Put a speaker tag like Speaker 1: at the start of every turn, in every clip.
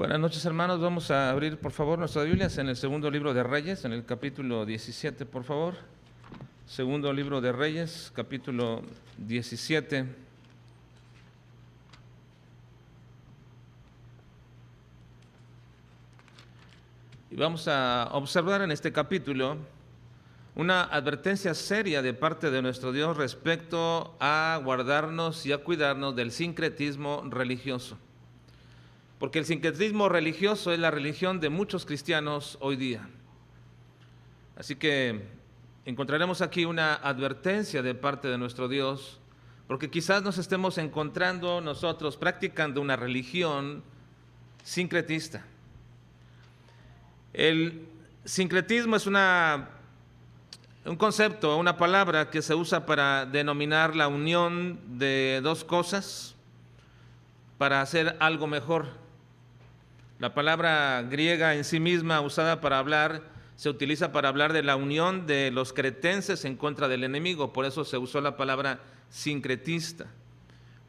Speaker 1: Buenas noches, hermanos. Vamos a abrir, por favor, nuestras Biblias en el segundo libro de Reyes, en el capítulo 17, por favor. Segundo libro de Reyes, capítulo 17. Y vamos a observar en este capítulo una advertencia seria de parte de nuestro Dios respecto a guardarnos y a cuidarnos del sincretismo religioso. Porque el sincretismo religioso es la religión de muchos cristianos hoy día. Así que encontraremos aquí una advertencia de parte de nuestro Dios, porque quizás nos estemos encontrando nosotros practicando una religión sincretista. El sincretismo es un concepto, una palabra que se usa para denominar la unión de dos cosas para hacer algo mejor. La palabra griega en sí misma usada para hablar, se utiliza para hablar de la unión de los cretenses en contra del enemigo. Por eso se usó la palabra sincretista,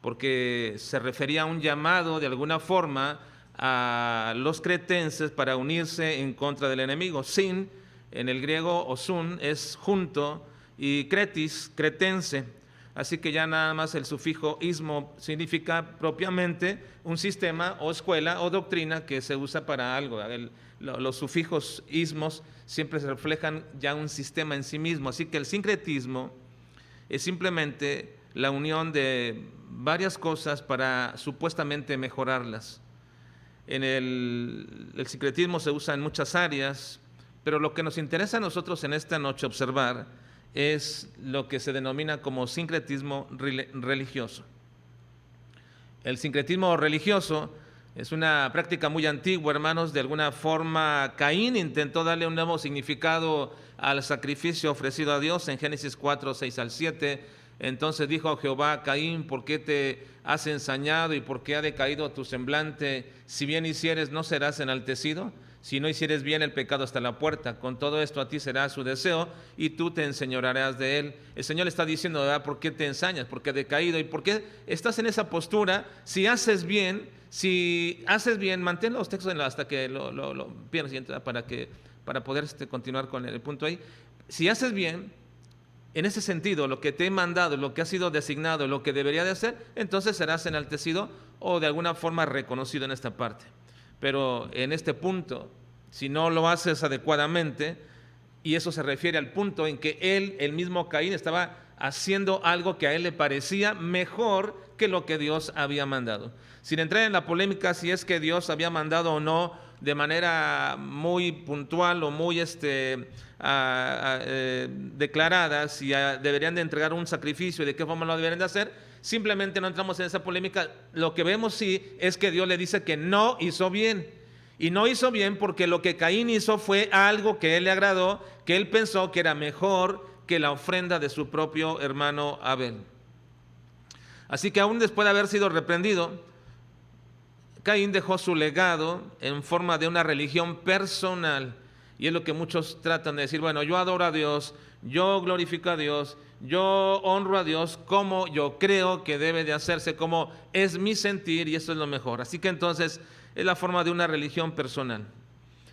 Speaker 1: porque se refería a un llamado de alguna forma a los cretenses para unirse en contra del enemigo. Sin, en el griego, o sun, es junto, y cretis, cretense. Así que ya nada más el sufijo ismo significa propiamente un sistema o escuela o doctrina que se usa para algo. Los sufijos ismos siempre se reflejan ya un sistema en sí mismo. Así que el sincretismo es simplemente la unión de varias cosas para supuestamente mejorarlas. El sincretismo se usa en muchas áreas, pero lo que nos interesa a nosotros en esta noche observar es lo que se denomina como sincretismo religioso. El sincretismo religioso es una práctica muy antigua, hermanos. De alguna forma, Caín intentó darle un nuevo significado al sacrificio ofrecido a Dios en Génesis 4, 6 al 7. Entonces dijo a Jehová: Caín, ¿por qué te has ensañado y por qué ha decaído tu semblante? Si bien hicieres, ¿no serás enaltecido? Si no hicieres bien, el pecado está a la puerta. Con todo esto a ti será su deseo y tú te enseñorearás de él. El Señor le está diciendo, ¿verdad? ¿Por qué te ensañas? ¿Por qué has decaído? ¿Y por qué estás en esa postura? Si haces bien, mantén los textos hasta que lo pierdas, para poder continuar con el punto ahí. Si haces bien, en ese sentido, lo que te he mandado, lo que ha sido designado, lo que debería de hacer, entonces serás enaltecido o de alguna forma reconocido en esta parte. Pero en este punto, si no lo haces adecuadamente, y eso se refiere al punto en que el mismo Caín, estaba haciendo algo que a él le parecía mejor que lo que Dios había mandado. Sin entrar en la polémica si es que Dios había mandado o no de manera muy puntual o muy declarada, si deberían de entregar un sacrificio y de qué forma lo deberían de hacer. Simplemente no entramos en esa polémica. Lo que vemos sí es que Dios le dice que no hizo bien. Y no hizo bien porque lo que Caín hizo fue algo que él le agradó, que él pensó que era mejor que la ofrenda de su propio hermano Abel. Así que aún después de haber sido reprendido, Caín dejó su legado en forma de una religión personal. Y es lo que muchos tratan de decir: bueno, yo adoro a Dios, yo glorifico a Dios, yo honro a Dios como yo creo que debe de hacerse, como es mi sentir, y eso es lo mejor. Así que entonces es la forma de una religión personal.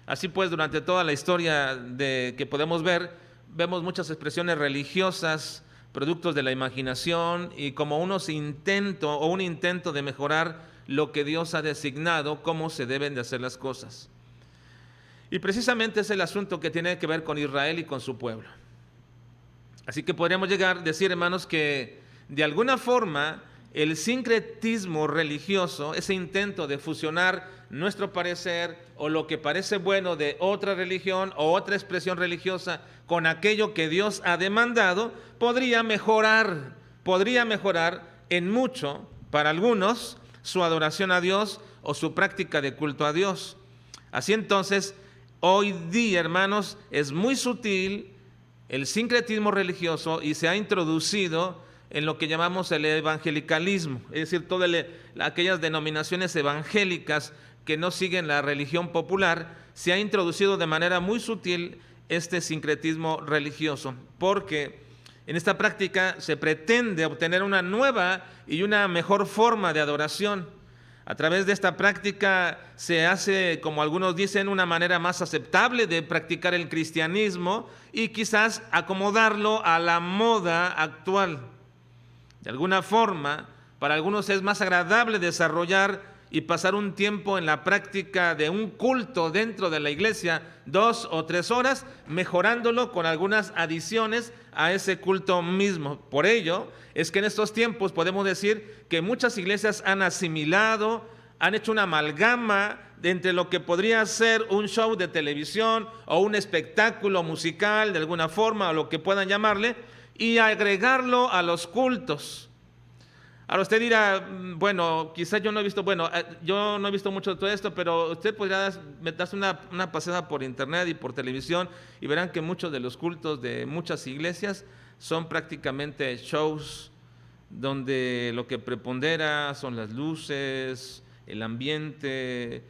Speaker 1: Así pues, durante toda la historia que podemos ver, vemos muchas expresiones religiosas, productos de la imaginación, y como un intento de mejorar lo que Dios ha designado, cómo se deben de hacer las cosas. Y precisamente es el asunto que tiene que ver con Israel y con su pueblo. Así que podríamos decir, hermanos, que de alguna forma el sincretismo religioso, ese intento de fusionar nuestro parecer o lo que parece bueno de otra religión o otra expresión religiosa con aquello que Dios ha demandado, podría mejorar en mucho, para algunos, su adoración a Dios o su práctica de culto a Dios. Así entonces, hoy día, hermanos, es muy sutil el sincretismo religioso y se ha introducido en lo que llamamos el evangelicalismo, es decir, todas aquellas denominaciones evangélicas que no siguen la religión popular. Se ha introducido de manera muy sutil este sincretismo religioso, porque en esta práctica se pretende obtener una nueva y una mejor forma de adoración. A través de esta práctica se hace, como algunos dicen, una manera más aceptable de practicar el cristianismo y quizás acomodarlo a la moda actual. De alguna forma, para algunos es más agradable desarrollar y pasar un tiempo en la práctica de un culto dentro de la iglesia, 2 o 3 horas, mejorándolo con algunas adiciones a ese culto mismo. Por ello, es que en estos tiempos podemos decir que muchas iglesias han asimilado, han hecho una amalgama entre lo que podría ser un show de televisión o un espectáculo musical de alguna forma, o lo que puedan llamarle, y agregarlo a los cultos. Ahora usted dirá, bueno, quizás yo no he visto mucho de todo esto, pero usted podría darse una paseada por internet y por televisión y verán que muchos de los cultos de muchas iglesias son prácticamente shows donde lo que prepondera son las luces, el ambiente,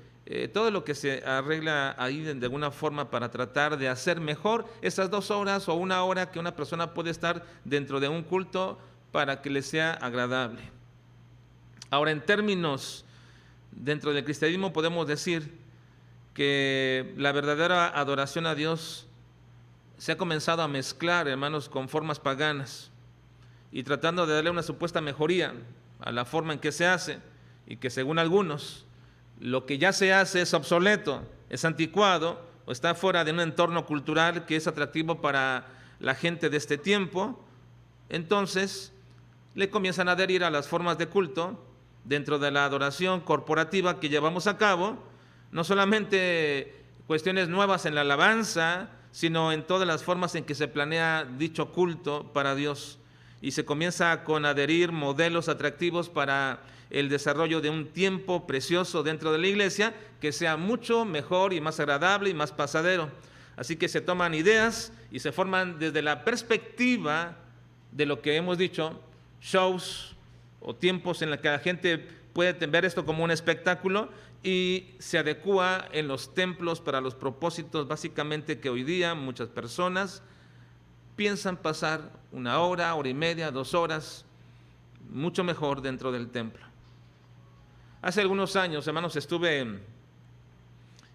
Speaker 1: todo lo que se arregla ahí de alguna forma para tratar de hacer mejor esas 2 horas o 1 hora que una persona puede estar dentro de un culto para que le sea agradable. Ahora, en términos dentro del cristianismo podemos decir que la verdadera adoración a Dios se ha comenzado a mezclar, hermanos, con formas paganas y tratando de darle una supuesta mejoría a la forma en que se hace, y que según algunos lo que ya se hace es obsoleto, es anticuado o está fuera de un entorno cultural que es atractivo para la gente de este tiempo. Entonces le comienzan a adherir a las formas de culto dentro de la adoración corporativa que llevamos a cabo, no solamente cuestiones nuevas en la alabanza, sino en todas las formas en que se planea dicho culto para Dios. Y se comienza con adherir modelos atractivos para el desarrollo de un tiempo precioso dentro de la iglesia que sea mucho mejor y más agradable y más pasadero. Así que se toman ideas y se forman desde la perspectiva de lo que hemos dicho, shows o tiempos en los que la gente puede ver esto como un espectáculo y se adecúa en los templos para los propósitos básicamente que hoy día muchas personas piensan pasar 1 hora, 1 hora y media, 2 horas, mucho mejor dentro del templo. Hace algunos años, hermanos, estuve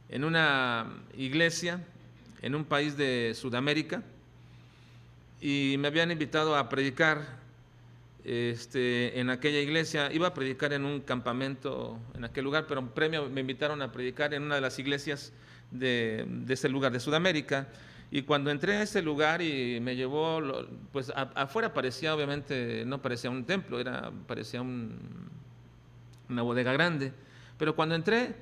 Speaker 1: en una iglesia en un país de Sudamérica y me habían invitado a predicar en aquella iglesia. Iba a predicar en un campamento en aquel lugar, pero en premio me invitaron a predicar en una de las iglesias de ese lugar de Sudamérica. Y cuando entré a ese lugar y me llevó, pues afuera parecía, obviamente, no parecía un templo, parecía una bodega grande. Pero cuando entré,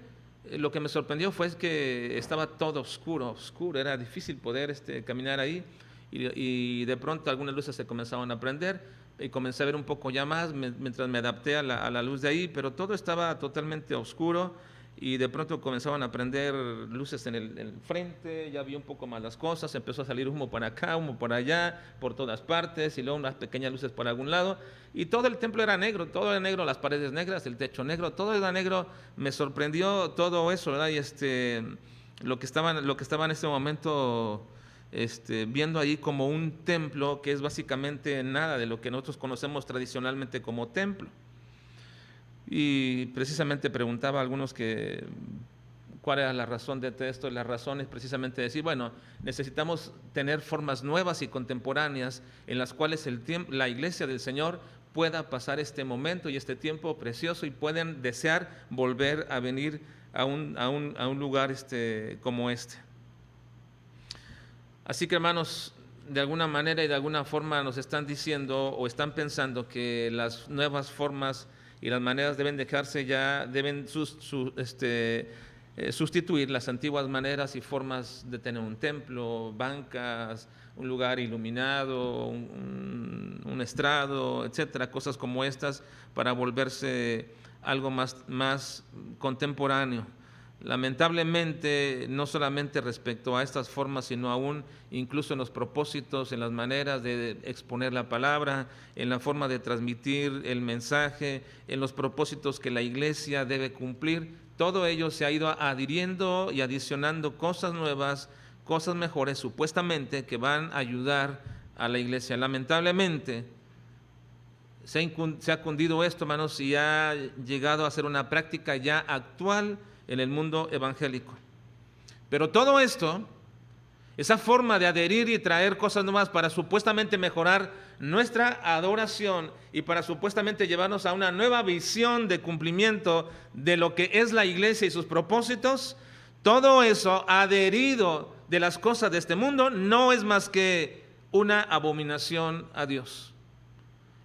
Speaker 1: lo que me sorprendió fue que estaba todo oscuro, era difícil poder caminar ahí. Y de pronto algunas luces se comenzaban a prender y comencé a ver un poco ya más mientras me adapté a la luz de ahí, pero todo estaba totalmente oscuro. Y de pronto comenzaban a prender luces en el frente, ya vi un poco más las cosas, empezó a salir humo para acá, humo por allá, por todas partes, y luego unas pequeñas luces por algún lado, y todo el templo era negro, las paredes negras, el techo negro, todo era negro. Me sorprendió todo eso, ¿verdad? Y lo que estaba en este momento viendo ahí como un templo, que es básicamente nada de lo que nosotros conocemos tradicionalmente como templo. Y precisamente preguntaba a algunos cuál era la razón de todo esto. La razón es precisamente decir, bueno, necesitamos tener formas nuevas y contemporáneas en las cuales la iglesia del Señor pueda pasar este momento y este tiempo precioso y puedan desear volver a venir a un lugar como este. Así que, hermanos, de alguna manera y de alguna forma nos están diciendo o están pensando que las nuevas formas y las maneras deben sustituir las antiguas maneras y formas de tener un templo, bancas, un lugar iluminado, un estrado, etcétera, cosas como estas, para volverse algo más contemporáneo. Lamentablemente, no solamente respecto a estas formas, sino aún incluso en los propósitos, en las maneras de exponer la palabra, en la forma de transmitir el mensaje, en los propósitos que la iglesia debe cumplir, todo ello se ha ido adhiriendo y adicionando cosas nuevas, cosas mejores supuestamente que van a ayudar a la iglesia. Lamentablemente, se ha cundido esto, hermanos, y ha llegado a ser una práctica ya actual en el mundo evangélico. Pero todo esto, esa forma de adherir y traer cosas nuevas para supuestamente mejorar nuestra adoración y para supuestamente llevarnos a una nueva visión de cumplimiento de lo que es la iglesia y sus propósitos, todo eso adherido de las cosas de este mundo no es más que una abominación a Dios.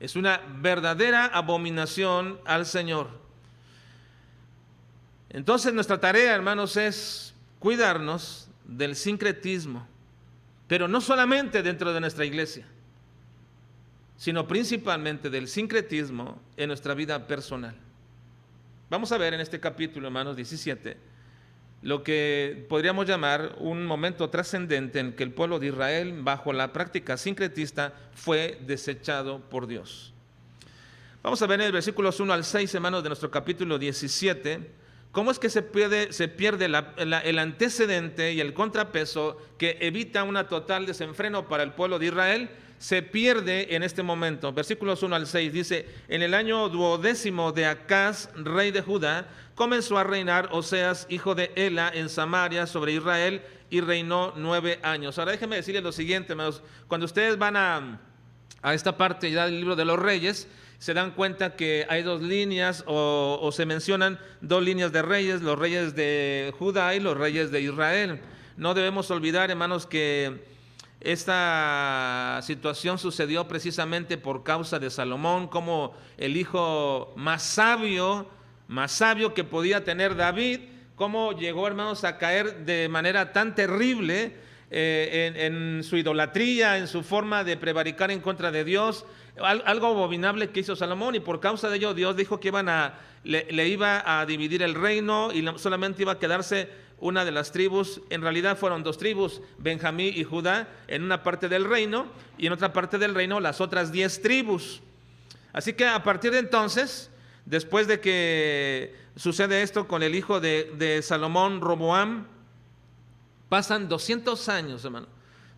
Speaker 1: Es una verdadera abominación al Señor. Entonces nuestra tarea, hermanos, es cuidarnos del sincretismo, pero no solamente dentro de nuestra iglesia, sino principalmente del sincretismo en nuestra vida personal. Vamos a ver en este capítulo, hermanos, 17, lo que podríamos llamar un momento trascendente en que el pueblo de Israel, bajo la práctica sincretista, fue desechado por Dios. Vamos a ver en el versículos 1 al 6, hermanos, de nuestro capítulo 17, cómo es que se pierde el antecedente y el contrapeso que evita una total desenfreno para el pueblo de Israel. Se pierde en este momento. Versículos 1 al 6 dice: en el año 12º de Acaz, rey de Judá, comenzó a reinar Oseas, hijo de Ela, en Samaria sobre Israel, y reinó 9 años. Ahora déjenme decirles lo siguiente, hermanos. Cuando ustedes van a esta parte ya del libro de los Reyes, se dan cuenta que hay dos líneas o se mencionan dos líneas de reyes, los reyes de Judá y los reyes de Israel. No debemos olvidar, hermanos, que esta situación sucedió precisamente por causa de Salomón, como el hijo más sabio que podía tener David, cómo llegó, hermanos, a caer de manera tan terrible en su idolatría, en su forma de prevaricar en contra de Dios, algo abominable que hizo Salomón, y por causa de ello Dios dijo que le iba a dividir el reino y solamente iba a quedarse una de las tribus. En realidad fueron dos tribus, Benjamín y Judá, en una parte del reino, y en otra parte del reino las otras 10 tribus. Así que a partir de entonces, después de que sucede esto con el hijo de Salomón, Roboam, pasan 200 años, hermano.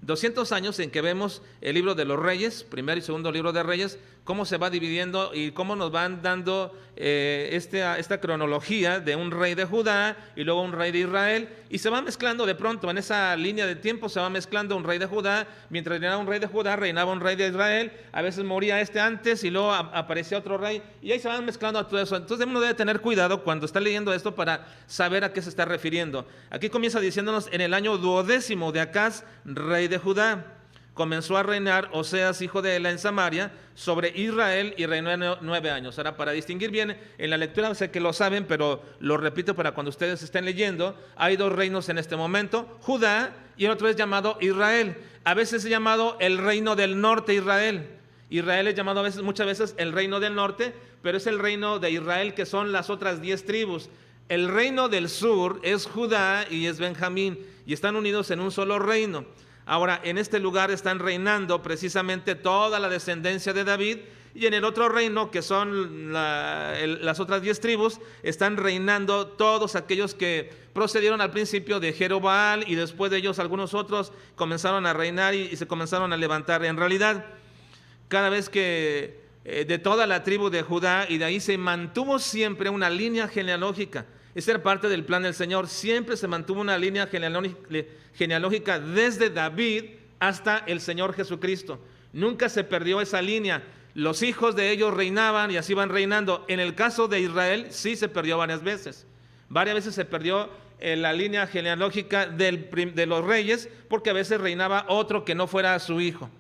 Speaker 1: 200 años en que vemos el libro de los Reyes, primer y segundo libro de Reyes, cómo se va dividiendo y cómo nos van dando esta cronología de un rey de Judá y luego un rey de Israel, y se va mezclando de pronto en esa línea de tiempo, se va mezclando un rey de Judá, mientras reinaba un rey de Judá, reinaba un rey de Israel, a veces moría antes y luego aparecía otro rey, y ahí se van mezclando todo eso. Entonces uno debe tener cuidado cuando está leyendo esto para saber a qué se está refiriendo. Aquí comienza diciéndonos: en el año 12º de Acaz, rey de Judá, comenzó a reinar Oseas, hijo de Ela, en Samaria sobre Israel, y reinó 9 años. Ahora, para distinguir bien en la lectura, sé que lo saben, pero lo repito para cuando ustedes estén leyendo, hay dos reinos en este momento: Judá, y el otro es llamado Israel. A veces es llamado el reino del norte, Israel. Israel es llamado muchas veces el reino del norte, pero es el reino de Israel, que son las otras 10 tribus. El reino del sur es Judá y es Benjamín, y están unidos en un solo reino. Ahora, en este lugar están reinando precisamente toda la descendencia de David, y en el otro reino, que son las otras 10 tribus, están reinando todos aquellos que procedieron al principio de Jeroboam, y después de ellos algunos otros comenzaron a reinar y se comenzaron a levantar. En realidad, cada vez que de toda la tribu de Judá, y de ahí se mantuvo siempre una línea genealógica. Esa era parte del plan del Señor. Siempre se mantuvo una línea genealógica desde David hasta el Señor Jesucristo. Nunca se perdió esa línea. Los hijos de ellos reinaban y así van reinando. En el caso de Israel sí se perdió varias veces. Varias veces se perdió la línea genealógica de los reyes, porque a veces reinaba otro que no fuera su hijo.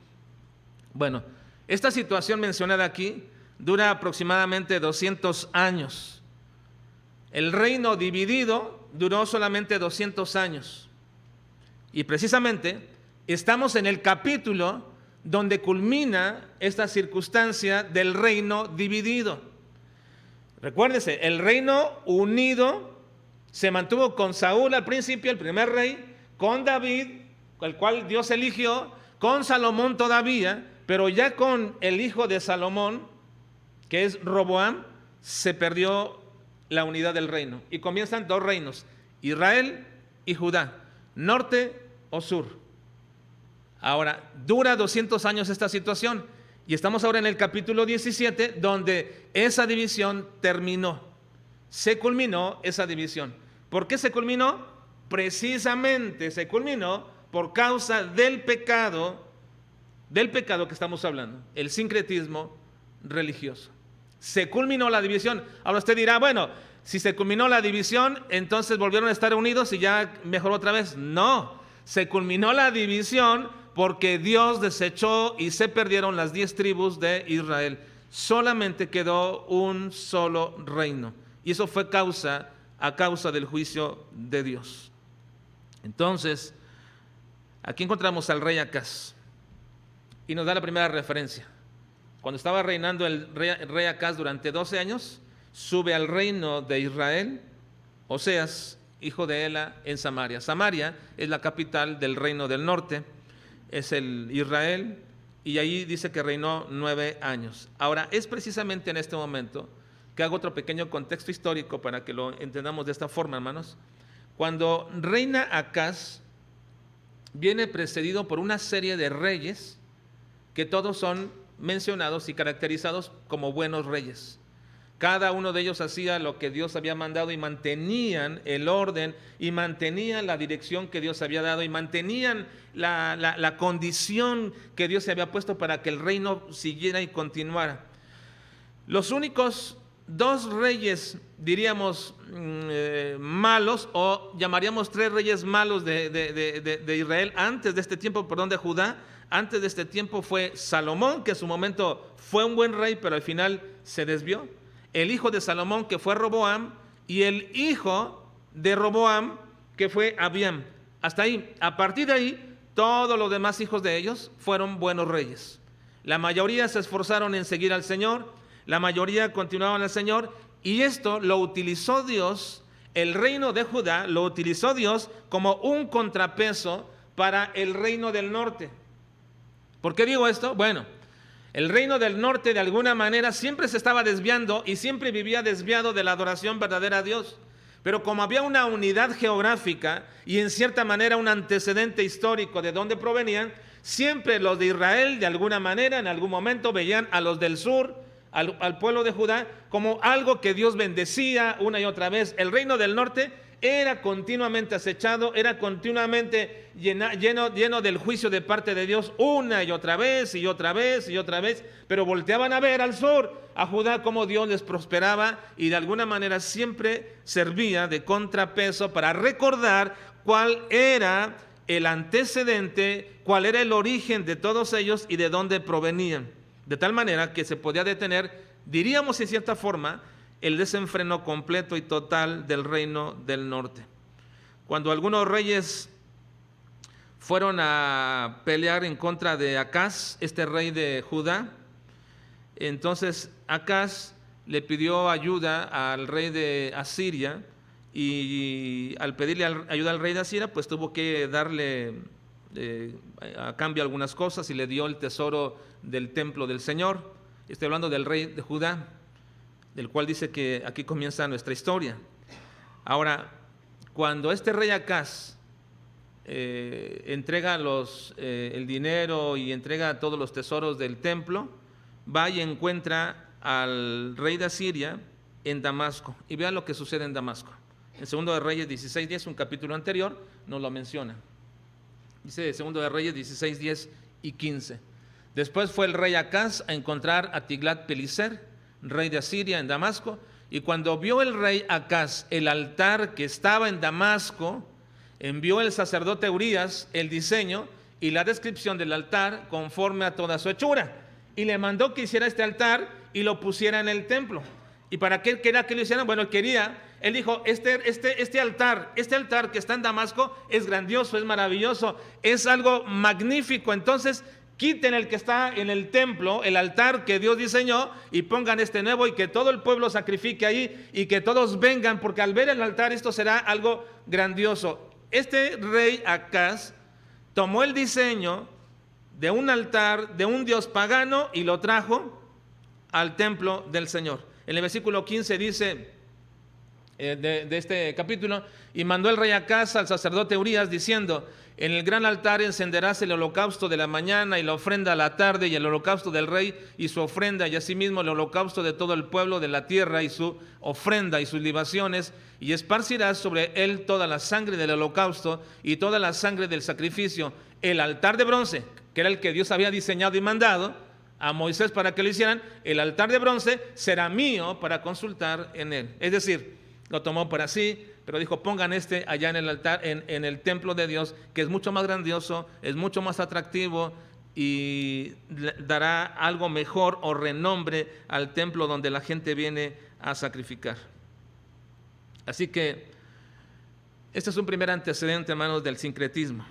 Speaker 1: Bueno, esta situación mencionada aquí dura aproximadamente 200 años. El reino dividido duró solamente 200 años. Y precisamente estamos en el capítulo donde culmina esta circunstancia del reino dividido. Recuérdense, el reino unido se mantuvo con Saúl al principio, el primer rey, con David, el cual Dios eligió, con Salomón todavía, pero ya con el hijo de Salomón, que es Roboam, se perdió la unidad del reino, y comienzan dos reinos, Israel y Judá, norte o sur. Ahora, dura 200 años esta situación, Y estamos ahora en el capítulo 17, donde esa división terminó. Se culminó esa división. ¿Por qué se culminó? Precisamente se culminó por causa del pecado que estamos hablando, el sincretismo religioso. Se culminó la división. Ahora usted dirá, bueno, si se culminó la división, entonces volvieron a estar unidos y ya mejoró otra vez. No, se culminó la división porque Dios desechó y se perdieron las 10 tribus de Israel. Solamente quedó un solo reino. Y eso fue a causa del juicio de Dios. Entonces, aquí encontramos al rey Acaz. Y nos da la primera referencia. Cuando estaba reinando el rey Acaz durante 12 años, sube al reino de Israel, Oseas, hijo de Ela, en Samaria. Samaria es la capital del reino del norte, es el Israel, y ahí dice que reinó 9 años. Ahora, es precisamente en este momento que hago otro pequeño contexto histórico para que lo entendamos de esta forma, hermanos. Cuando reina Acaz, viene precedido por una serie de reyes que todos son mencionados y caracterizados como buenos reyes. Cada uno de ellos hacía lo que Dios había mandado y mantenían el orden y mantenían la dirección que Dios había dado y mantenían la condición que Dios se había puesto para que el reino siguiera y continuara. Los únicos 2 reyes, diríamos, malos, o llamaríamos 3 reyes malos de Israel antes de este tiempo, de Judá. Antes de este tiempo fue Salomón, que en su momento fue un buen rey, pero al final se desvió. El hijo de Salomón, que fue Roboam, y el hijo de Roboam, que fue Abiam. Hasta ahí. A partir de ahí, todos los demás hijos de ellos fueron buenos reyes. La mayoría se esforzaron en seguir al Señor, la mayoría continuaban al Señor, y esto lo utilizó Dios, el reino de Judá, lo utilizó Dios como un contrapeso para el reino del norte. ¿Por qué digo esto? Bueno, el reino del norte de alguna manera siempre se estaba desviando y siempre vivía desviado de la adoración verdadera a Dios. Pero como había una unidad geográfica y en cierta manera un antecedente histórico de dónde provenían, siempre los de Israel de alguna manera en algún momento veían a los del sur, al pueblo de Judá, como algo que Dios bendecía una y otra vez. El reino del norte era continuamente acechado, era continuamente lleno del juicio de parte de Dios una y otra vez y otra vez y otra vez, pero volteaban a ver al sur, a Judá, cómo Dios les prosperaba y de alguna manera siempre servía de contrapeso para recordar cuál era el antecedente, cuál era el origen de todos ellos y de dónde provenían, de tal manera que se podía detener, diríamos en cierta forma, el desenfreno completo y total del reino del norte. Cuando algunos reyes fueron a pelear en contra de Acaz, este rey de Judá, entonces Acaz le pidió ayuda al rey de Asiria y al pedirle ayuda al rey de Asiria, pues tuvo que darle a cambio algunas cosas y le dio el tesoro del templo del Señor. Estoy hablando del rey de Judá, del cual dice que aquí comienza nuestra historia. Ahora, cuando este rey Acaz entrega el dinero y entrega todos los tesoros del templo, va y encuentra al rey de Asiria en Damasco. Y vean lo que sucede en Damasco. En 2 de Reyes 16:10, un capítulo anterior, nos lo menciona. Dice 2 de Reyes 16:10 y 15. Después fue el rey Acaz a encontrar a Tiglat-Pileser, rey de Asiria, en Damasco, y cuando vio el rey Acaz el altar que estaba en Damasco, envió el sacerdote Urías el diseño y la descripción del altar conforme a toda su hechura, y le mandó que hiciera este altar y lo pusiera en el templo. ¿Y para qué quería que lo hicieran? Bueno, él dijo, este altar que está en Damasco es grandioso, es maravilloso, es algo magnífico, entonces quiten el que está en el templo, el altar que Dios diseñó, y pongan este nuevo y que todo el pueblo sacrifique ahí y que todos vengan, porque al ver el altar esto será algo grandioso. Este rey Acaz tomó el diseño de un altar de un dios pagano y lo trajo al templo del Señor. En el versículo 15 dice, de este capítulo. Y mandó el rey Acaz al sacerdote Urías diciendo: en el gran altar encenderás el holocausto de la mañana y la ofrenda a la tarde, y el holocausto del rey y su ofrenda, y asimismo el holocausto de todo el pueblo de la tierra y su ofrenda y sus libaciones, y esparcirás sobre él toda la sangre del holocausto y toda la sangre del sacrificio. El altar de bronce, que era el que Dios había diseñado y mandado a Moisés para que lo hicieran, el altar de bronce será mío para consultar en él. Es decir, lo tomó para sí, pero dijo: pongan este allá en el altar, en el templo de Dios, que es mucho más grandioso, es mucho más atractivo y dará algo mejor o renombre al templo donde la gente viene a sacrificar. Así que este es un primer antecedente, hermanos, del sincretismo.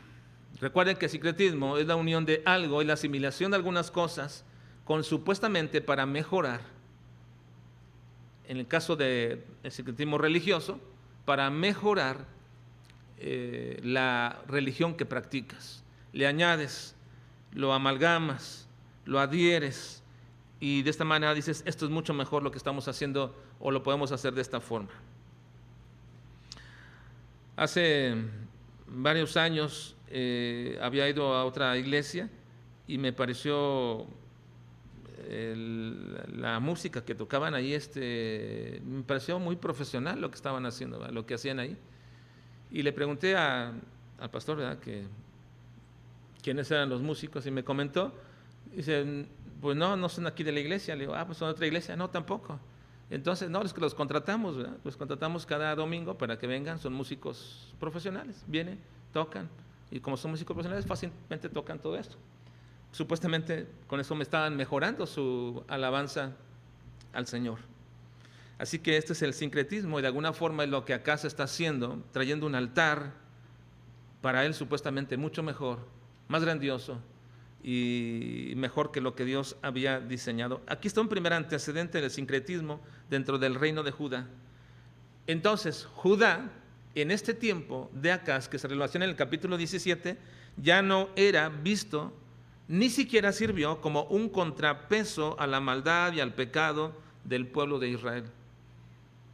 Speaker 1: Recuerden que el sincretismo es la unión de algo y la asimilación de algunas cosas con supuestamente para mejorar. En el caso del sincretismo religioso, para mejorar la religión que practicas. Le añades, lo amalgamas, lo adhieres, y de esta manera dices: esto es mucho mejor lo que estamos haciendo, o lo podemos hacer de esta forma. Hace varios años había ido a otra iglesia y me pareció la música que tocaban ahí, me pareció muy profesional lo que estaban haciendo, ¿verdad?, lo que hacían ahí. Y le pregunté al pastor, ¿verdad?, que quiénes eran los músicos, y me comentó. Dice: pues no son aquí de la iglesia. Le digo: pues son de otra iglesia. No, tampoco. Entonces, no, es que los contratamos, ¿verdad? Los contratamos cada domingo para que vengan, son músicos profesionales, vienen, tocan, y como son músicos profesionales, fácilmente tocan todo esto. Supuestamente con eso me estaban mejorando su alabanza al Señor. Así que este es el sincretismo, y de alguna forma es lo que acá se está haciendo, trayendo un altar para él supuestamente mucho mejor, más grandioso y mejor que lo que Dios había diseñado. Aquí está un primer antecedente del sincretismo dentro del reino de Judá. Entonces, Judá, en este tiempo de Acaz, que se relaciona en el capítulo 17, ya no era visto, ni siquiera sirvió como un contrapeso a la maldad y al pecado del pueblo de Israel.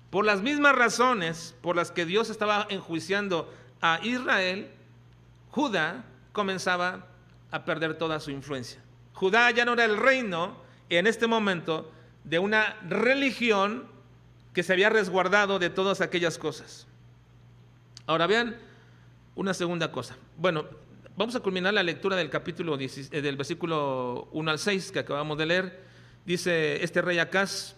Speaker 1: Por las mismas razones por las que Dios estaba enjuiciando a Israel, Judá comenzaba a perder toda su influencia. Judá ya no era el reino en este momento de una religión que se había resguardado de todas aquellas cosas. Ahora vean una segunda cosa. Bueno, vamos a culminar la lectura del capítulo 10, del versículo 1 al 6 que acabamos de leer. Dice: este rey Acaz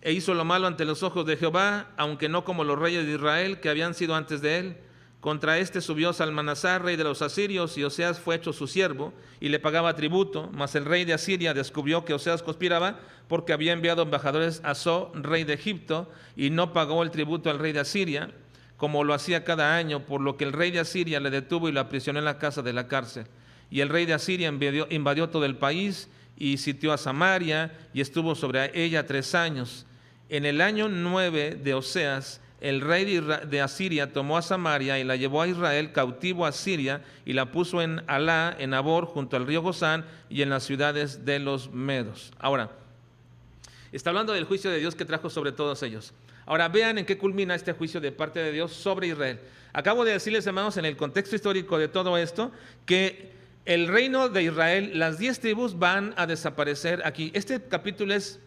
Speaker 1: hizo lo malo ante los ojos de Jehová, aunque no como los reyes de Israel que habían sido antes de él. Contra este subió Salmanasar, rey de los asirios, y Oseas fue hecho su siervo y le pagaba tributo. Mas el rey de Asiria descubrió que Oseas conspiraba, porque había enviado embajadores a So, rey de Egipto, y no pagó el tributo al rey de Asiria, como lo hacía cada año, por lo que el rey de Asiria le detuvo y lo aprisionó en la casa de la cárcel. Y el rey de Asiria invadió todo el país y sitió a Samaria, y estuvo sobre ella 3 años. En el año 9 de Oseas, el rey de Asiria tomó a Samaria y la llevó a Israel cautivo a Siria, y la puso en Alá, en Abor, junto al río Gozán, y en las ciudades de los medos. Ahora, está hablando del juicio de Dios que trajo sobre todos ellos. Ahora vean en qué culmina este juicio de parte de Dios sobre Israel. Acabo de decirles, hermanos, en el contexto histórico de todo esto, que el reino de Israel, las 10 tribus van a desaparecer aquí. Este capítulo es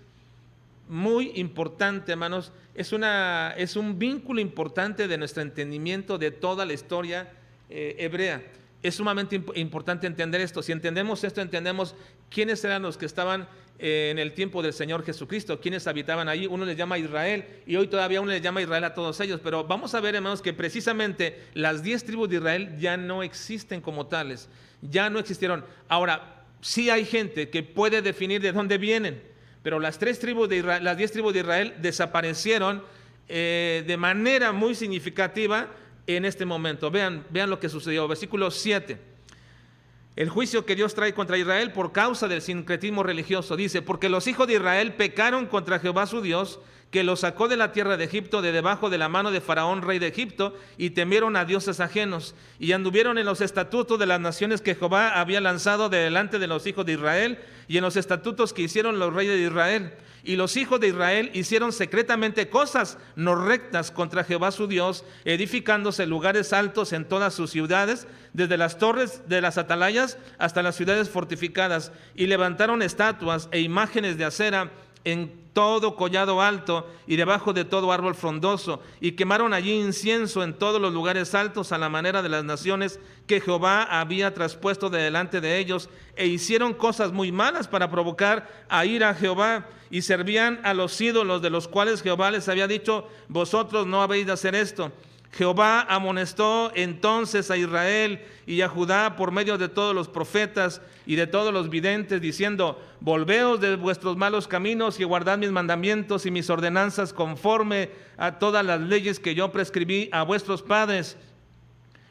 Speaker 1: muy importante, hermanos. Es un vínculo importante de nuestro entendimiento de toda la historia hebrea. Es sumamente importante entender esto. Si entendemos esto, entendemos quiénes eran los que estaban en el tiempo del Señor Jesucristo, quiénes habitaban ahí. Uno les llama Israel, y hoy todavía uno les llama Israel a todos ellos. Pero vamos a ver, hermanos, que precisamente las 10 tribus de Israel ya no existen como tales, ya no existieron. Ahora, sí hay gente que puede definir de dónde vienen, pero las 10 tribus de Israel desaparecieron de manera muy significativa en este momento. Vean lo que sucedió. Versículo 7. El juicio que Dios trae contra Israel por causa del sincretismo religioso. Dice: porque los hijos de Israel pecaron contra Jehová su Dios, que los sacó de la tierra de Egipto, de debajo de la mano de Faraón, rey de Egipto, y temieron a dioses ajenos, y anduvieron en los estatutos de las naciones que Jehová había lanzado de delante de los hijos de Israel, y en los estatutos que hicieron los reyes de Israel. Y los hijos de Israel hicieron secretamente cosas no rectas contra Jehová su Dios, edificándose lugares altos en todas sus ciudades, desde las torres de las atalayas hasta las ciudades fortificadas, y levantaron estatuas e imágenes de acera en todo collado alto y debajo de todo árbol frondoso, y quemaron allí incienso en todos los lugares altos a la manera de las naciones que Jehová había traspuesto de delante de ellos, e hicieron cosas muy malas para provocar a ira a Jehová, y servían a los ídolos de los cuales Jehová les había dicho: vosotros no habéis de hacer esto. Jehová amonestó entonces a Israel y a Judá por medio de todos los profetas y de todos los videntes, diciendo: volveos de vuestros malos caminos y guardad mis mandamientos y mis ordenanzas conforme a todas las leyes que yo prescribí a vuestros padres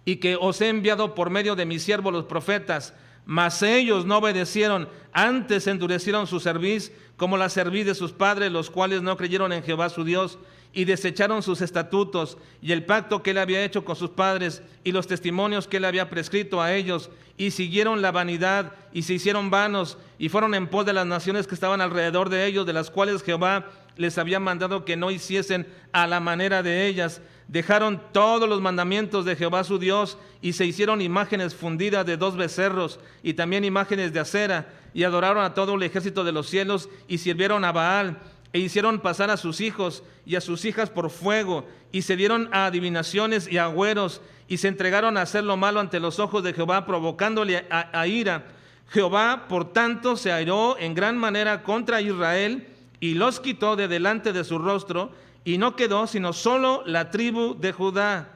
Speaker 1: y que os he enviado por medio de mis siervos los profetas. Mas ellos no obedecieron, antes endurecieron su cerviz, como la cerviz de sus padres, los cuales no creyeron en Jehová su Dios, y desecharon sus estatutos, y el pacto que él había hecho con sus padres, y los testimonios que él había prescrito a ellos, y siguieron la vanidad, y se hicieron vanos, y fueron en pos de las naciones que estaban alrededor de ellos, de las cuales Jehová les había mandado que no hiciesen a la manera de ellas. Dejaron todos los mandamientos de Jehová su Dios, y se hicieron imágenes fundidas de 2 becerros, y también imágenes de acera, y adoraron a todo el ejército de los cielos, y sirvieron a Baal, e hicieron pasar a sus hijos y a sus hijas por fuego, y se dieron a adivinaciones y agüeros, y se entregaron a hacer lo malo ante los ojos de Jehová, provocándole a ira. Jehová, por tanto, se airó en gran manera contra Israel, y los quitó de delante de su rostro, y no quedó sino solo la tribu de Judá.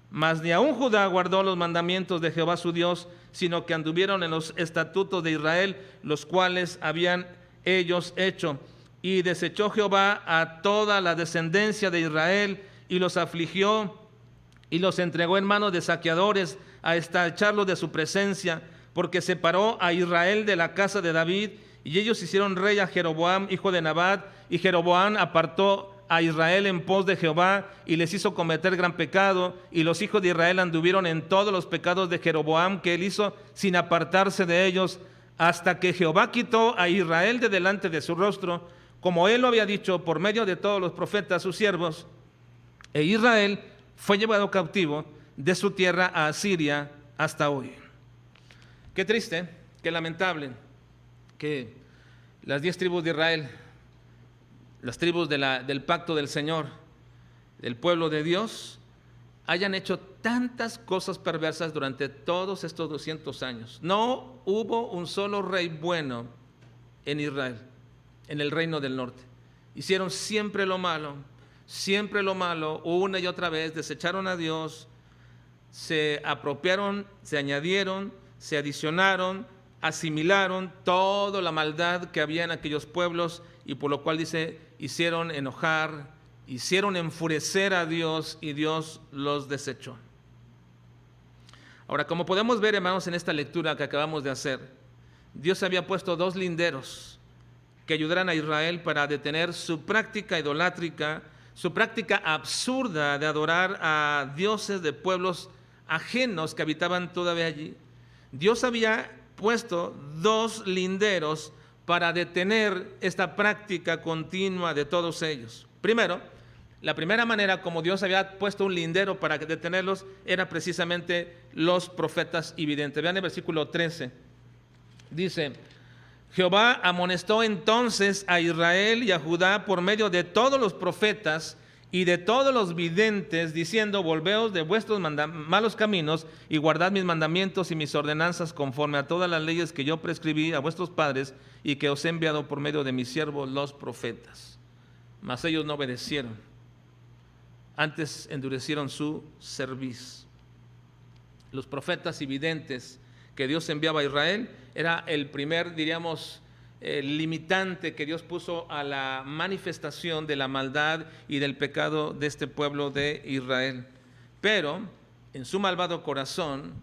Speaker 1: Mas ni aun Judá guardó los mandamientos de Jehová su Dios, sino que anduvieron en los estatutos de Israel, los cuales habían ellos hecho. Y desechó Jehová a toda la descendencia de Israel, y los afligió, y los entregó en manos de saqueadores, a echarlos de su presencia, porque separó a Israel de la casa de David, y ellos hicieron rey a Jeroboam, hijo de Nabat, y Jeroboam apartó a Israel en pos de Jehová, y les hizo cometer gran pecado, y los hijos de Israel anduvieron en todos los pecados de Jeroboam que él hizo, sin apartarse de ellos, hasta que Jehová quitó a Israel de delante de su rostro, como él lo había dicho por medio de todos los profetas sus siervos, e Israel fue llevado cautivo de su tierra a Asiria hasta hoy. Qué triste, qué lamentable que las 10 tribus de Israel, las tribus del pacto del Señor, del pueblo de Dios, hayan hecho tantas cosas perversas durante todos estos 200 años. No hubo un solo rey bueno en Israel, en el reino del norte. Hicieron siempre lo malo, una y otra vez, desecharon a Dios, se apropiaron, se añadieron, se adicionaron, asimilaron toda la maldad que había en aquellos pueblos, y por lo cual dice, hicieron enojar, hicieron enfurecer a Dios, y Dios los desechó. Ahora, como podemos ver, hermanos, en esta lectura que acabamos de hacer, Dios había puesto 2 linderos que ayudaran a Israel para detener su práctica idolátrica, su práctica absurda de adorar a dioses de pueblos ajenos que habitaban todavía allí. Dios había puesto 2 linderos para detener esta práctica continua de todos ellos. Primero, la primera manera como Dios había puesto un lindero para detenerlos era precisamente los profetas y videntes. Vean el versículo 13. Dice: Jehová amonestó entonces a Israel y a Judá por medio de todos los profetas y de todos los videntes, diciendo: volveos de vuestros malos caminos y guardad mis mandamientos y mis ordenanzas conforme a todas las leyes que yo prescribí a vuestros padres y que os he enviado por medio de mis siervos los profetas. Mas ellos no obedecieron, antes endurecieron su cerviz. Los profetas y videntes que Dios enviaba a Israel era el primer, diríamos, limitante que Dios puso a la manifestación de la maldad y del pecado de este pueblo de Israel. Pero en su malvado corazón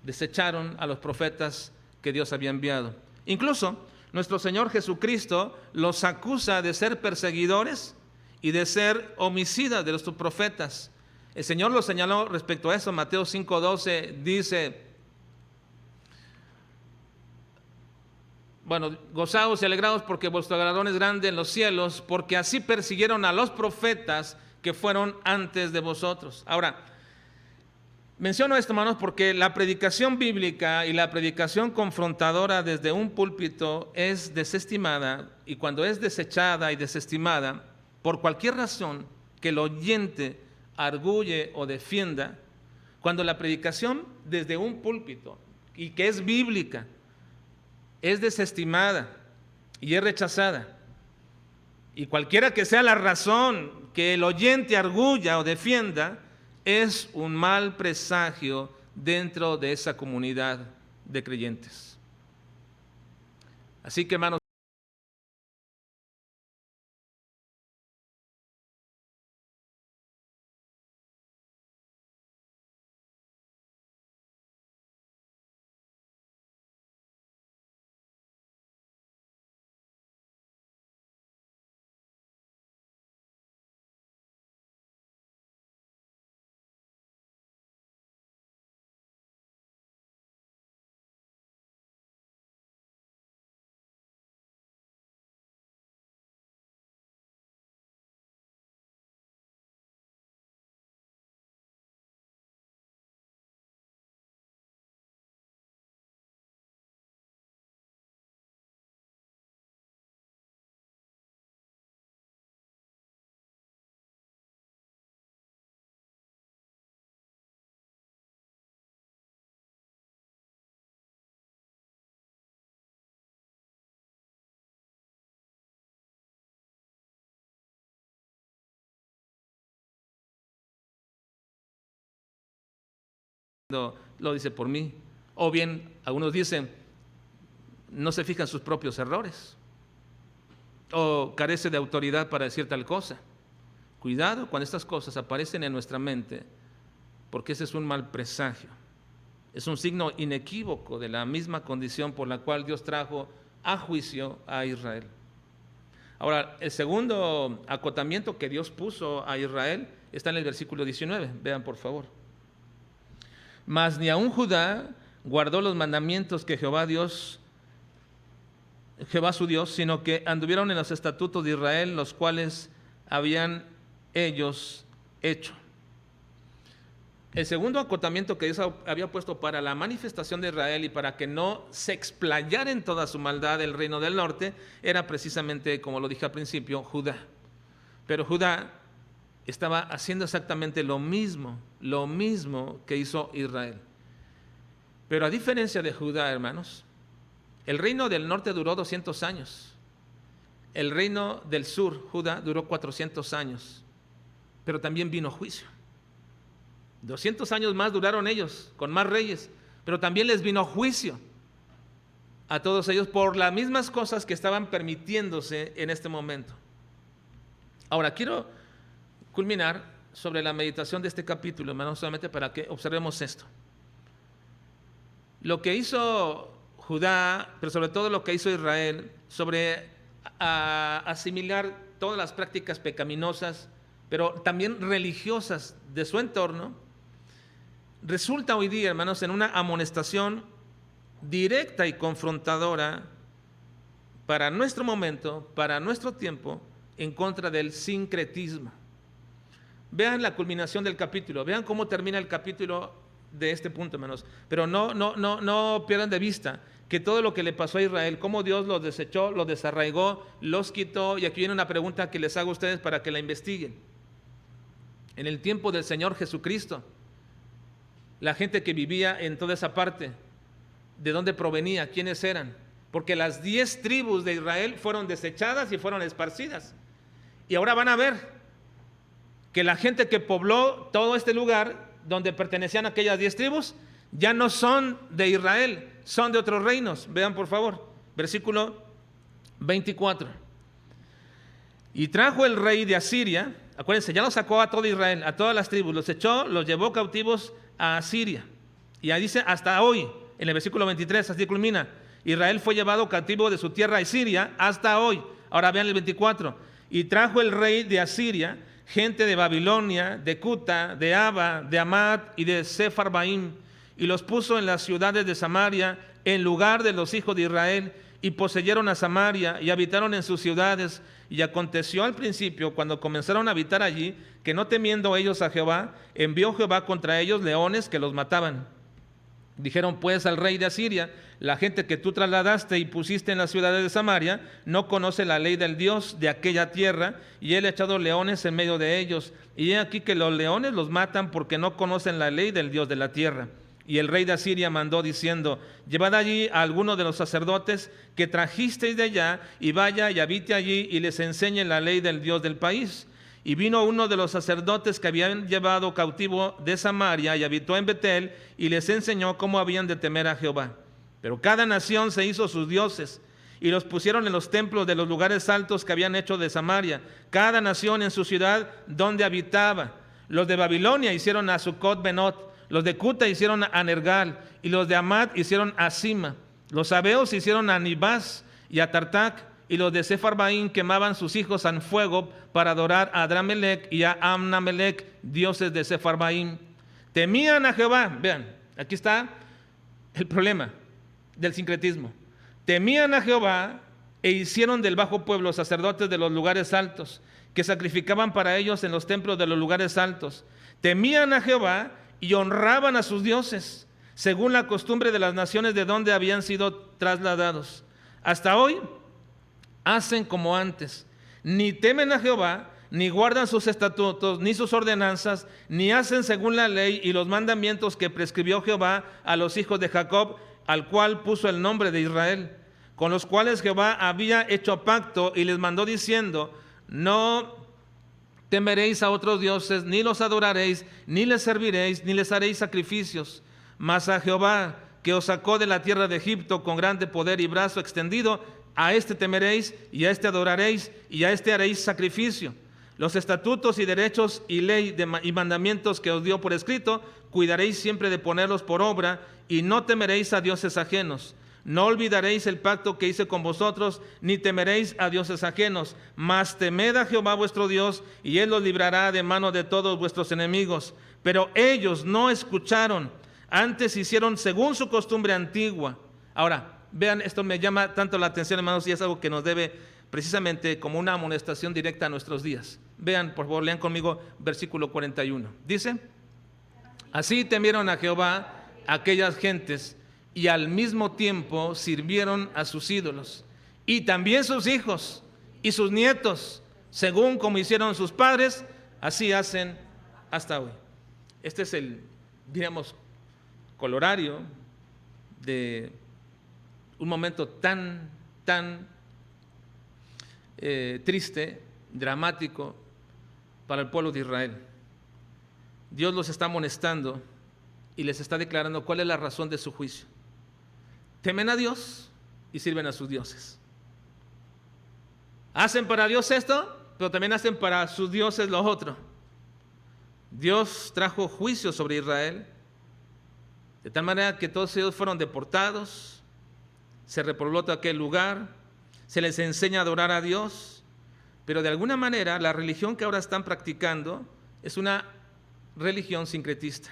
Speaker 1: desecharon a los profetas que Dios había enviado. Incluso nuestro Señor Jesucristo los acusa de ser perseguidores y de ser homicidas de los profetas. El Señor lo señaló respecto a eso. Mateo 5:12 dice, bueno, gozaos y alegraos porque vuestro galardón es grande en los cielos, porque así persiguieron a los profetas que fueron antes de vosotros. Ahora, menciono esto, hermanos, porque la predicación bíblica y la predicación confrontadora desde un púlpito es desestimada, y cuando es desechada y desestimada, por cualquier razón que el oyente arguye o defienda, cuando la predicación desde un púlpito y que es bíblica es desestimada y es rechazada, y cualquiera que sea la razón que el oyente arguya o defienda, es un mal presagio dentro de esa comunidad de creyentes. Así que, hermanos, lo dice por mí. O bien, algunos dicen, no se fijan sus propios errores, o carece de autoridad para decir tal cosa. Cuidado cuando estas cosas aparecen en nuestra mente, porque ese es un mal presagio. Es un signo inequívoco de la misma condición por la cual Dios trajo a juicio a Israel. Ahora, el segundo acotamiento que Dios puso a Israel está en el versículo 19. Vean, por favor. Mas ni aun Judá guardó los mandamientos que Jehová su Dios, sino que anduvieron en los estatutos de Israel, los cuales habían ellos hecho. El segundo acotamiento que Dios había puesto para la manifestación de Israel y para que no se explayara en toda su maldad el reino del norte, era precisamente, como lo dije al principio, Judá. Pero Judá estaba haciendo exactamente lo mismo que hizo Israel. Pero a diferencia de Judá, hermanos, el reino del norte duró 200 años. El reino del sur, Judá, duró 400 años. Pero también vino juicio. 200 años más duraron ellos, con más reyes, pero también les vino juicio a todos ellos por las mismas cosas que estaban permitiéndose en este momento. Ahora, quiero culminar sobre la meditación de este capítulo, hermanos, solamente para que observemos esto. Lo que hizo Judá, pero sobre todo lo que hizo Israel, sobre asimilar todas las prácticas pecaminosas, pero también religiosas de su entorno, resulta hoy día, hermanos, en una amonestación directa y confrontadora para nuestro momento, para nuestro tiempo, en contra del sincretismo. Vean la culminación del capítulo, vean cómo termina el capítulo de este punto, hermanos. Pero no pierdan de vista que todo lo que le pasó a Israel, cómo Dios los desechó, los desarraigó, los quitó. Y aquí viene una pregunta que les hago a ustedes para que la investiguen. En el tiempo del Señor Jesucristo, la gente que vivía en toda esa parte, ¿de dónde provenía? ¿Quiénes eran? Porque las 10 tribus de Israel fueron desechadas y fueron esparcidas. Y ahora van a ver que la gente que pobló todo este lugar donde pertenecían aquellas 10 tribus ya no son de Israel, son de otros reinos. Vean, por favor, versículo 24. Y trajo el rey de Asiria, acuérdense, ya los sacó a todo Israel, a todas las tribus, los echó, los llevó cautivos a Asiria. Y ahí dice hasta hoy, en el versículo 23, así culmina. Israel fue llevado cautivo de su tierra a Siria hasta hoy. Ahora vean el 24. Y trajo el rey de Asiria gente de Babilonia, de Cuta, de Aba, de Amad y de Sepharvaim, y los puso en las ciudades de Samaria en lugar de los hijos de Israel, y poseyeron a Samaria y habitaron en sus ciudades. Y aconteció al principio, cuando comenzaron a habitar allí, que no temiendo ellos a Jehová, envió Jehová contra ellos leones que los mataban. Dijeron pues al rey de Asiria: la gente que tú trasladaste y pusiste en las ciudades de Samaria no conoce la ley del Dios de aquella tierra, y él ha echado leones en medio de ellos. Y he aquí que los leones los matan porque no conocen la ley del Dios de la tierra. Y el rey de Asiria mandó diciendo: llevad allí a algunos de los sacerdotes que trajisteis de allá, y vaya y habite allí, y les enseñe la ley del Dios del país. Y vino uno de los sacerdotes que habían llevado cautivo de Samaria, y habitó en Betel, y les enseñó cómo habían de temer a Jehová. Pero cada nación se hizo sus dioses, y los pusieron en los templos de los lugares altos que habían hecho de Samaria, cada nación en su ciudad donde habitaba. Los de Babilonia hicieron a Sucot Benot, los de Cuta hicieron a Nergal, y los de Amad hicieron a Sima. Los sabeos hicieron a Nibás y a Tartac, y los de Sepharvaim quemaban sus hijos en fuego para adorar a Adramelech y a Amnamelech, dioses de Sepharvaim. Temían a Jehová. Vean, aquí está el problema del sincretismo. Temían a Jehová e hicieron del bajo pueblo sacerdotes de los lugares altos, que sacrificaban para ellos en los templos de los lugares altos. Temían a Jehová y honraban a sus dioses, según la costumbre de las naciones de donde habían sido trasladados. Hasta hoy hacen como antes, ni temen a Jehová, ni guardan sus estatutos, ni sus ordenanzas, ni hacen según la ley y los mandamientos que prescribió Jehová a los hijos de Jacob, al cual puso el nombre de Israel, con los cuales Jehová había hecho pacto y les mandó diciendo: no temeréis a otros dioses, ni los adoraréis, ni les serviréis, ni les haréis sacrificios, mas a Jehová, que os sacó de la tierra de Egipto con grande poder y brazo extendido, a este temeréis, y a este adoraréis, y a este haréis sacrificio. Los estatutos y derechos y ley y mandamientos que os dio por escrito, cuidaréis siempre de ponerlos por obra, y no temeréis a dioses ajenos. No olvidaréis el pacto que hice con vosotros, ni temeréis a dioses ajenos, mas temed a Jehová vuestro Dios, y él los librará de mano de todos vuestros enemigos. Pero ellos no escucharon, antes hicieron según su costumbre antigua. Ahora, vean, esto me llama tanto la atención, hermanos, y es algo que nos debe precisamente como una amonestación directa a nuestros días. Vean, por favor, lean conmigo versículo 41. Dice: así temieron a Jehová aquellas gentes, y al mismo tiempo sirvieron a sus ídolos, y también sus hijos y sus nietos, según como hicieron sus padres, así hacen hasta hoy. Este es el, diríamos, colorario de un momento tan triste, dramático para el pueblo de Israel. Dios los está amonestando y les está declarando cuál es la razón de su juicio. Temen a Dios y sirven a sus dioses. Hacen para Dios esto, pero también hacen para sus dioses lo otro. Dios trajo juicio sobre Israel, de tal manera que todos ellos fueron deportados, se repobló todo aquel lugar, se les enseña a adorar a Dios, pero de alguna manera la religión que ahora están practicando es una religión sincretista.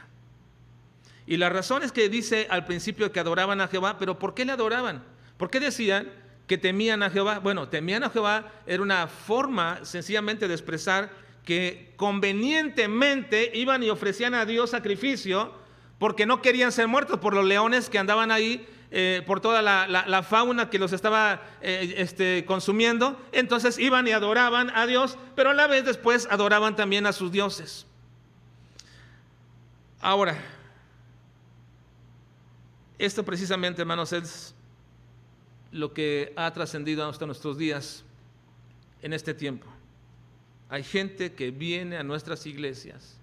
Speaker 1: Y la razón es que dice al principio que adoraban a Jehová, pero ¿por qué le adoraban? ¿Por qué decían que temían a Jehová? Bueno, temían a Jehová era una forma sencillamente de expresar que convenientemente iban y ofrecían a Dios sacrificio porque no querían ser muertos por los leones que andaban ahí, por toda la fauna que los estaba consumiendo. Entonces iban y adoraban a Dios, pero a la vez después adoraban también a sus dioses. Ahora, esto precisamente, hermanos, es lo que ha trascendido hasta nuestros días en este tiempo. Hay gente que viene a nuestras iglesias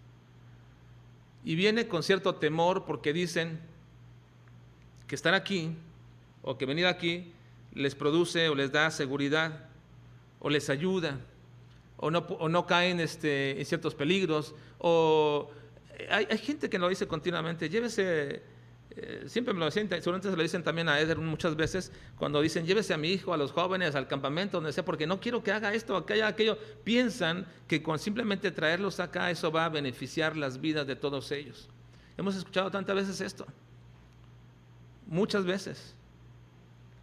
Speaker 1: y viene con cierto temor porque dicen que estar aquí o que venir aquí les produce o les da seguridad o les ayuda o no caen en ciertos peligros. O hay gente que lo dice continuamente: llévese siempre me lo decían, seguramente se lo dicen también a Eder muchas veces, cuando dicen llévese a mi hijo, a los jóvenes, al campamento, donde sea, porque no quiero que haga esto, aquello. Piensan que con simplemente traerlos acá eso va a beneficiar las vidas de todos ellos. Hemos escuchado tantas veces esto, muchas veces.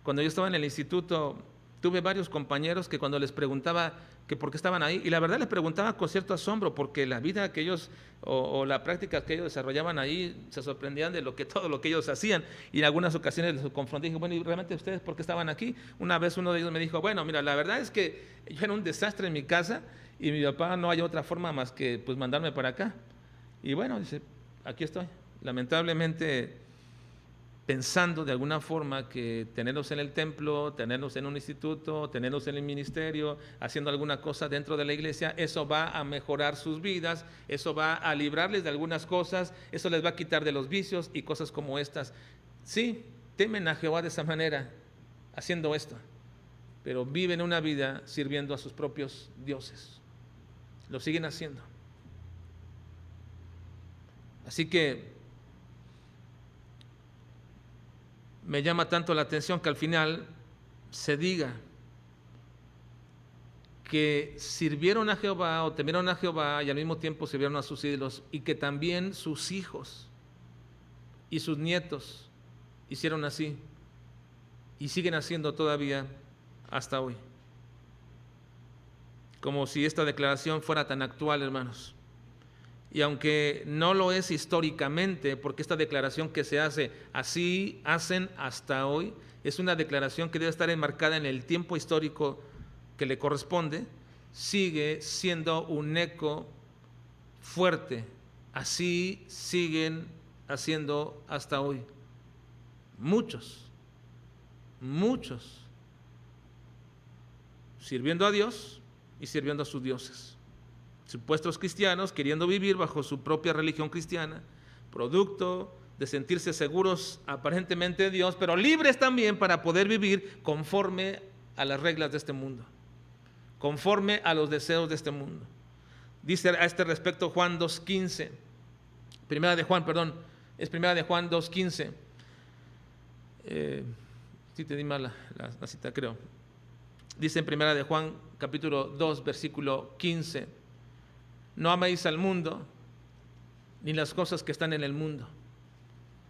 Speaker 1: Cuando yo estaba en el instituto, tuve varios compañeros que cuando les preguntaba que por qué estaban ahí, y la verdad les preguntaba con cierto asombro, porque la vida que ellos, o la práctica que ellos desarrollaban ahí, se sorprendían de todo lo que ellos hacían, y en algunas ocasiones les confronté y dije, bueno, ¿y realmente ustedes por qué estaban aquí? Una vez uno de ellos me dijo, bueno, mira, la verdad es que yo era un desastre en mi casa, y mi papá no hay otra forma más que pues mandarme para acá, y bueno, dice, aquí estoy. Lamentablemente, pensando de alguna forma que tenerlos en el templo, tenerlos en un instituto, tenerlos en el ministerio, haciendo alguna cosa dentro de la iglesia, eso va a mejorar sus vidas, eso va a librarles de algunas cosas, eso les va a quitar de los vicios y cosas como estas. Sí, temen a Jehová de esa manera, haciendo esto, pero viven una vida sirviendo a sus propios dioses. Lo siguen haciendo. Así que me llama tanto la atención que al final se diga que sirvieron a Jehová o temieron a Jehová y al mismo tiempo sirvieron a sus ídolos, y que también sus hijos y sus nietos hicieron así y siguen haciendo todavía hasta hoy. Como si esta declaración fuera tan actual, hermanos. Y aunque no lo es históricamente, porque esta declaración que se hace, así hacen hasta hoy, es una declaración que debe estar enmarcada en el tiempo histórico que le corresponde, sigue siendo un eco fuerte. Así siguen haciendo hasta hoy. Muchos, sirviendo a Dios y sirviendo a sus dioses. Supuestos cristianos queriendo vivir bajo su propia religión cristiana, producto de sentirse seguros aparentemente de Dios, pero libres también para poder vivir conforme a las reglas de este mundo, conforme a los deseos de este mundo. Dice a este respecto Juan 2:15, primera de Juan 2:15. Sí te di mal la cita, creo. Dice en primera de Juan capítulo 2 versículo 15: no améis al mundo, ni las cosas que están en el mundo.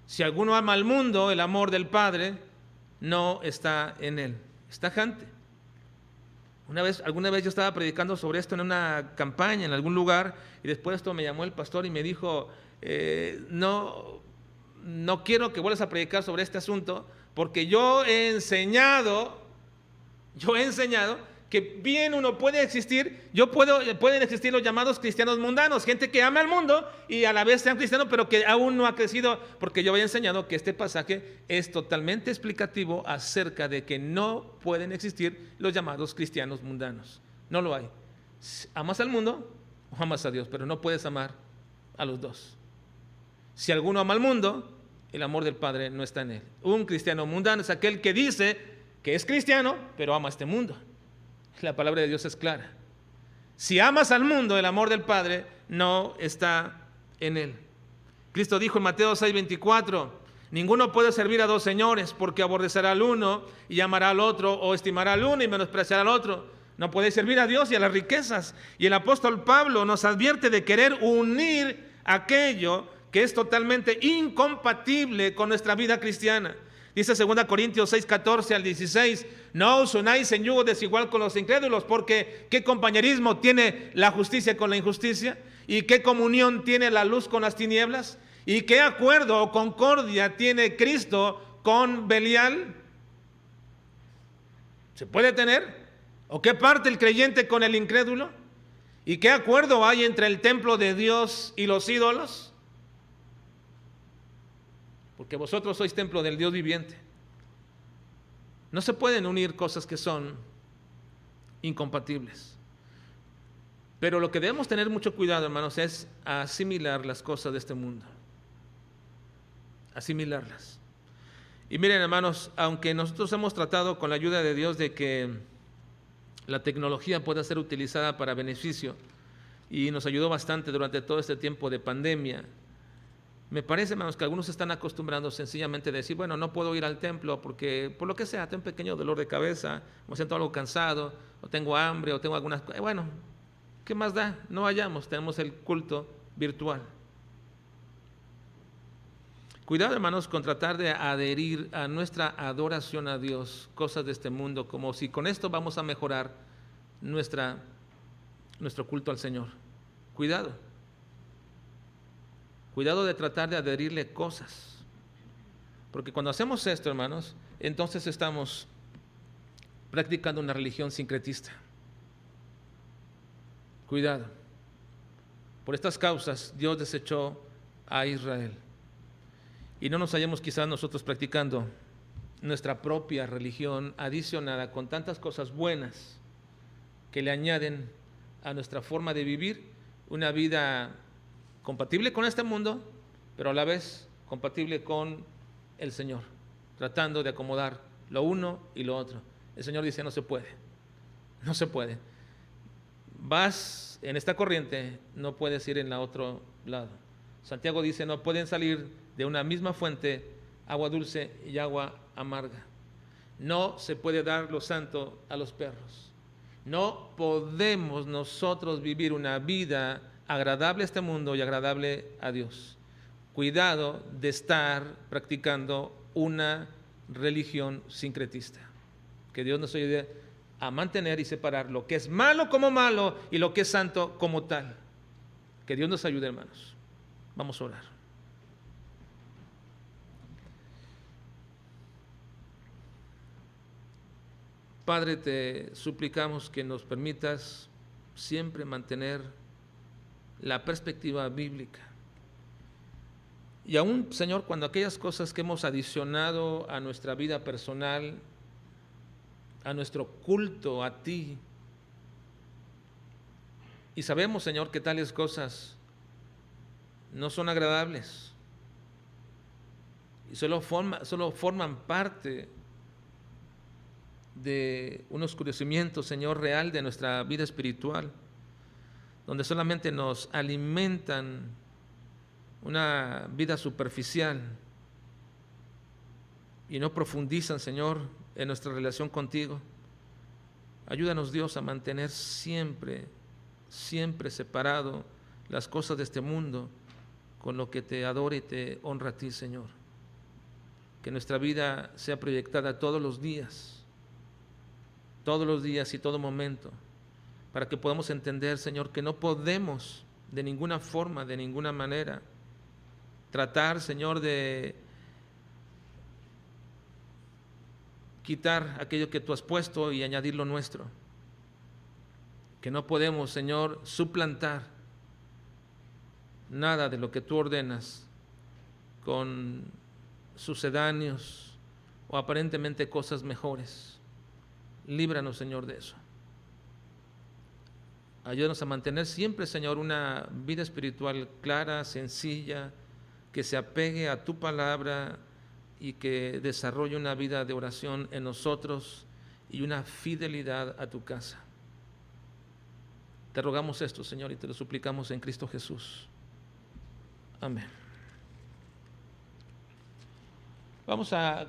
Speaker 1: Si alguno ama al mundo, el amor del Padre no está en él. Es tajante. Alguna vez yo estaba predicando sobre esto en una campaña, en algún lugar, y después esto me llamó el pastor y me dijo, no quiero que vuelvas a predicar sobre este asunto, porque yo he enseñado que bien uno puede existir, pueden existir los llamados cristianos mundanos, gente que ama al mundo y a la vez sean cristianos, pero que aún no ha crecido, porque yo había enseñado que este pasaje es totalmente explicativo acerca de que no pueden existir los llamados cristianos mundanos. No lo hay. Amas al mundo o amas a Dios, pero no puedes amar a los dos. Si alguno ama al mundo, el amor del Padre no está en él. Un cristiano mundano es aquel que dice que es cristiano, pero ama este mundo. La palabra de Dios es clara. Si amas al mundo, el amor del Padre no está en él. Cristo dijo en Mateo 6:24: ninguno puede servir a dos señores, porque aborrecerá al uno y amará al otro, o estimará al uno y menospreciará al otro. No puede servir a Dios y a las riquezas. Y el apóstol Pablo nos advierte de querer unir aquello que es totalmente incompatible con nuestra vida cristiana. Dice 2 Corintios 6:14 al 16: no os unáis en yugo desigual con los incrédulos, porque ¿qué compañerismo tiene la justicia con la injusticia? ¿Y qué comunión tiene la luz con las tinieblas? ¿Y qué acuerdo o concordia tiene Cristo con Belial? ¿Se puede tener? ¿O qué parte el creyente con el incrédulo? ¿Y qué acuerdo hay entre el templo de Dios y los ídolos? Porque vosotros sois templo del Dios viviente. No se pueden unir cosas que son incompatibles. Pero lo que debemos tener mucho cuidado, hermanos, es asimilar las cosas de este mundo. Asimilarlas. Y miren, hermanos, aunque nosotros hemos tratado con la ayuda de Dios de que la tecnología pueda ser utilizada para beneficio, y nos ayudó bastante durante todo este tiempo de pandemia, Me parece, hermanos, que algunos se están acostumbrando sencillamente a decir, bueno, no puedo ir al templo porque, por lo que sea, tengo un pequeño dolor de cabeza, me siento algo cansado, o tengo hambre, o tengo algunas cosas. Bueno, ¿qué más da? No vayamos, tenemos el culto virtual. Cuidado, hermanos, con tratar de adherir a nuestra adoración a Dios, cosas de este mundo, como si con esto vamos a mejorar nuestro culto al Señor. Cuidado. Cuidado de tratar de adherirle cosas. Porque cuando hacemos esto, hermanos, entonces estamos practicando una religión sincretista. Cuidado. Por estas causas, Dios desechó a Israel. Y no nos hallemos quizás nosotros practicando nuestra propia religión adicionada con tantas cosas buenas que le añaden a nuestra forma de vivir una vida compatible con este mundo, pero a la vez compatible con el Señor, tratando de acomodar lo uno y lo otro. El Señor dice, no se puede, no se puede. Vas en esta corriente, no puedes ir en la otro lado. Santiago dice, no pueden salir de una misma fuente agua dulce y agua amarga. No se puede dar lo santo a los perros. No podemos nosotros vivir una vida agradable a este mundo y agradable a Dios. Cuidado de estar practicando una religión sincretista. Que Dios nos ayude a mantener y separar lo que es malo como malo y lo que es santo como tal. Que Dios nos ayude, hermanos. Vamos a orar. Padre, te suplicamos que nos permitas siempre mantener la perspectiva bíblica. Y aún, Señor, cuando aquellas cosas que hemos adicionado a nuestra vida personal, a nuestro culto a ti, y sabemos, Señor, que tales cosas no son agradables y solo forman parte de un oscurecimiento, Señor, real de nuestra vida espiritual, donde solamente nos alimentan una vida superficial y no profundizan, Señor, en nuestra relación contigo. Ayúdanos, Dios, a mantener siempre separado las cosas de este mundo con lo que te adora y te honra a ti, Señor. Que nuestra vida sea proyectada todos los días y todo momento, para que podamos entender, Señor, que no podemos de ninguna forma, de ninguna manera, tratar, Señor, de quitar aquello que tú has puesto y añadir lo nuestro. Que no podemos, Señor, suplantar nada de lo que tú ordenas con sucedáneos o aparentemente cosas mejores. Líbranos, Señor, de eso. Ayúdanos a mantener siempre, Señor, una vida espiritual clara, sencilla, que se apegue a tu palabra y que desarrolle una vida de oración en nosotros y una fidelidad a tu casa. Te rogamos esto, Señor, y te lo suplicamos en Cristo Jesús. Amén. Vamos a